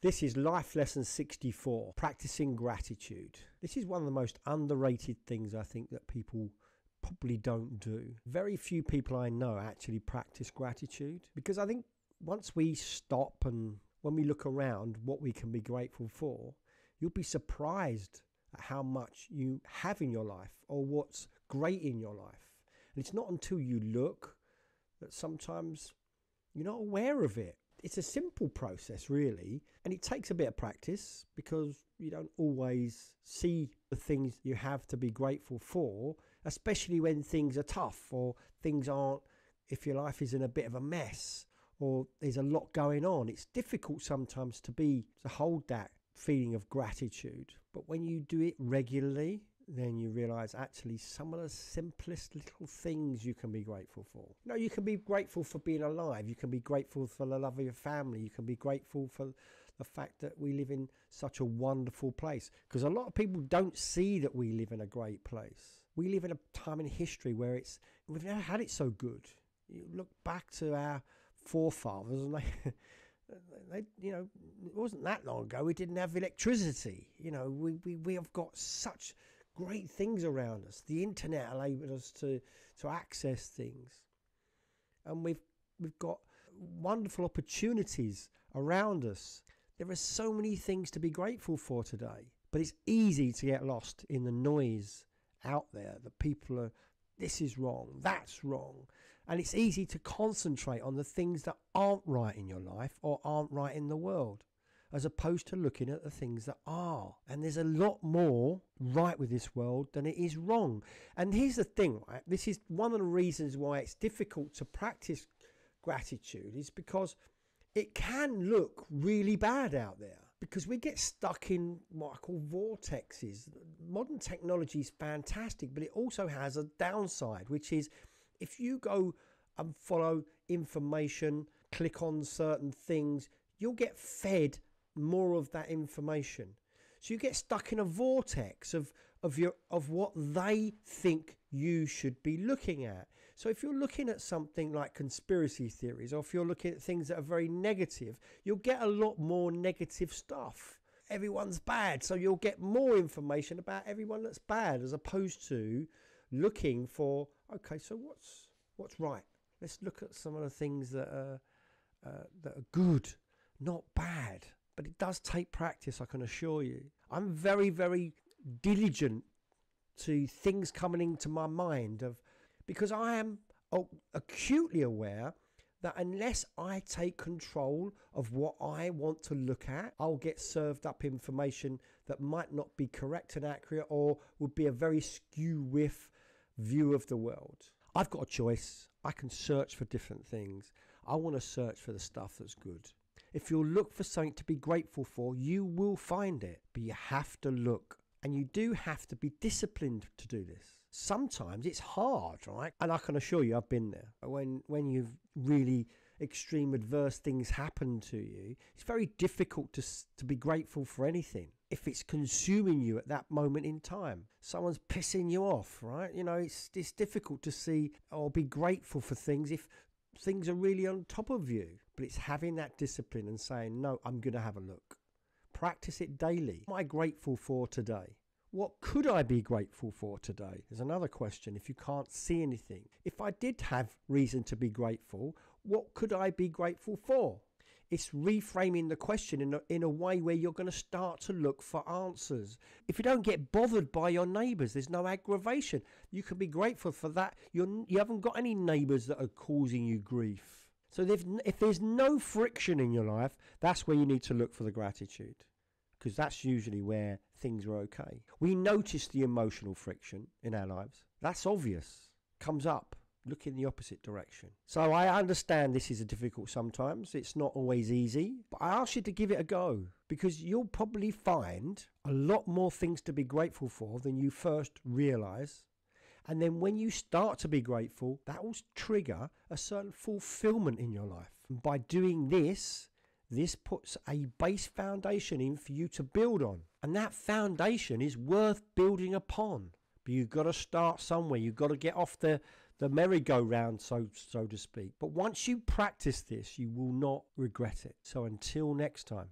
This is Life Lesson 64, Practicing Gratitude. This is one of the most underrated things I think that people probably don't do. Very few people I know actually practice gratitude, because I think once we stop and when we look around what we can be grateful for, you'll be surprised at how much you have in your life or what's great in your life. And it's not until you look that sometimes you're not aware of it. It's a simple process, really, and it takes a bit of practice because you don't always see the things you have to be grateful for, especially when things are tough or things aren't, if your life is in a bit of a mess or there's a lot going on. It's difficult sometimes to hold that feeling of gratitude. But when you do it regularly, then you realize actually some of the simplest little things you can be grateful for. You know, you can be grateful for being alive. You can be grateful for the love of your family. You can be grateful for the fact that we live in such a wonderful place. Because a lot of people don't see that we live in a great place. We live in a time in history where we've never had it so good. You look back to our forefathers and they, it wasn't that long ago. We didn't have electricity. We have got such great things around us. The internet enabled us to access things, and we've got wonderful opportunities around us. There are so many things to be grateful for today, but it's easy to get lost in the noise out there. The people are, this is wrong, that's wrong, and it's easy to concentrate on the things that aren't right in your life or aren't right in the world, as opposed to looking at the things that are. And there's a lot more right with this world than it is wrong. And here's the thing, right? This is one of the reasons why it's difficult to practice gratitude, is because it can look really bad out there, because we get stuck in what I call vortexes. Modern technology is fantastic, but it also has a downside, which is if you go and follow information, click on certain things, you'll get fed more of that information. So you get stuck in a vortex of what they think you should be looking at. So if you're looking at something like conspiracy theories, or if you're looking at things that are very negative, you'll get a lot more negative stuff. Everyone's bad, so you'll get more information about everyone that's bad, as opposed to looking for, okay, so what's right? Let's look at some of the things that are good, not bad. But it does take practice, I can assure you. I'm very, very diligent to things coming into my mind, because I am acutely aware that unless I take control of what I want to look at, I'll get served up information that might not be correct and accurate, or would be a very skew-whiff view of the world. I've got a choice. I can search for different things. I want to search for the stuff that's good. If you look for something to be grateful for, you will find it, but you have to look. And you do have to be disciplined to do this. Sometimes it's hard, right? And I can assure you, I've been there. When you've really extreme adverse things happen to you, it's very difficult to be grateful for anything if it's consuming you at that moment in time. Someone's pissing you off, right? It's difficult to see or be grateful for things if things are really on top of you. But it's having that discipline and saying, no, I'm going to have a look. Practice it daily. What am I grateful for today? What could I be grateful for today? There's another question. If you can't see anything, if I did have reason to be grateful, what could I be grateful for? It's reframing the question in a way where you're going to start to look for answers. If you don't get bothered by your neighbours, there's no aggravation. You can be grateful for that. You haven't got any neighbours that are causing you grief. So if there's no friction in your life, that's where you need to look for the gratitude, because that's usually where things are okay. We notice the emotional friction in our lives. That's obvious. Comes up. Look in the opposite direction. So I understand this is difficult sometimes. It's not always easy, but I ask you to give it a go, because you'll probably find a lot more things to be grateful for than you first realise. And then when you start to be grateful, that will trigger a certain fulfillment in your life. And by doing this puts a base foundation in for you to build on. And that foundation is worth building upon. But you've got to start somewhere. You've got to get off the merry-go-round, so to speak. But once you practice this, you will not regret it. So until next time.